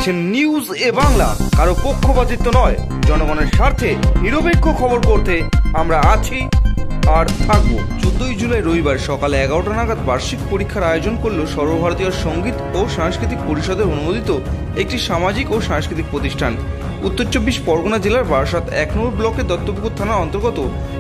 দেখছেন নিউজ এ বাংলা। কারো পক্ষপাতিত্ব নয়, জনগণের স্বার্থে নিরপেক্ষ খবর করতে আমরা আছি আর থাকবো। 14ই জুলাই রবিবার সকালে 11টা নাগাদ বার্ষিক পরীক্ষার আয়োজন করল সর্বভারতীয় সঙ্গীত ও সাংস্কৃতিক পরিষদের অনুমোদিত একটি সামাজিক ও সাংস্কৃতিক প্রতিষ্ঠান। উত্তর 24 পরগনা জেলার বারাসাত 1 নম্বর ব্লকের দত্তপুকুর থানার অন্তর্গত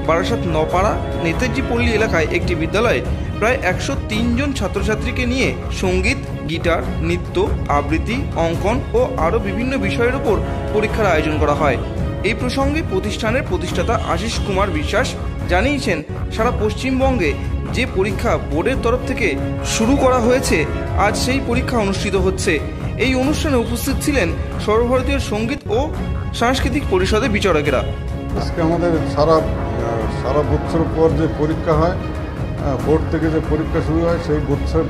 বারাসাত নপাড়া নেতাজি পল্লী এলাকায় একটি বিদ্যালয়ে প্রায় 103 জন ছাত্রছাত্রীকে নিয়ে সঙ্গীত, গিটার, নৃত্য, আবৃত্তি, অঙ্কন ও আরও বিভিন্ন বিষয়ের উপর পরীক্ষার আয়োজন করা হয়। এই প্রসঙ্গে প্রতিষ্ঠানের প্রতিষ্ঠাতা আশিস কুমার বিশ্বাস জানিয়েছেন, সারা পশ্চিমবঙ্গে যে পরীক্ষা বোর্ডের তরফ থেকে শুরু করা হয়েছে, আজ সেই পরীক্ষা অনুষ্ঠিত হচ্ছে। এই অনুষ্ঠানে উপস্থিত ছিলেন সর্বভারতীয় সঙ্গীত ও সাংস্কৃতিক পরিষদের বিচারকেরা। আজকে আমাদের সারা বছর পর যে পরীক্ষা হয়, বোর্ড থেকে যে পরীক্ষা শুরু হয়, সেই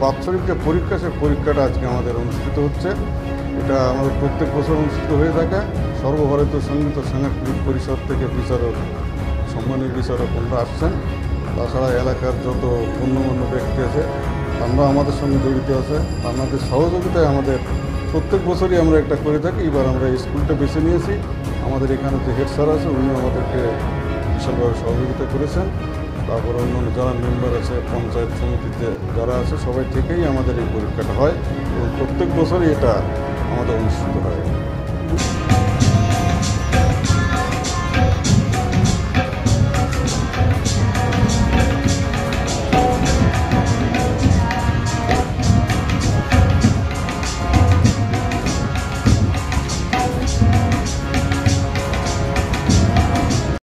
বাৎসরিক যে পরীক্ষা, সেই পরীক্ষাটা আজকে আমাদের অনুষ্ঠিত হচ্ছে। এটা আমাদের প্রত্যেক বছর অনুষ্ঠিত হয়ে থাকে। সর্বভারতীয় সঙ্গীত ও সাংস্কৃতিক পরিষদ থেকে বিচারক, সম্মানীয় বিচারক ওনারা আসছেন। তাছাড়া এলাকার যত গণ্যমান্য ব্যক্তি আছে, আমরা আমাদের সঙ্গে জড়িত আছে। আমাদের সহযোগিতায় আমাদের প্রত্যেক বছরই আমরা একটা করে থাকি। এবার আমরা এই স্কুলটা বেছে নিয়েছি। আমাদের এখানে যে হেড স্যার আছে, উনি আমাদেরকে বিশালভাবে সহযোগিতা করেছেন। তারপর অন্যান্য যারা মেম্বার আছে, পঞ্চায়েত সমিতিতে যারা আছে, সবাই থেকেই আমাদের এই পরীক্ষাটা হয় এবং প্রত্যেক বছরই এটা আমাদের অনুষ্ঠিত হয়।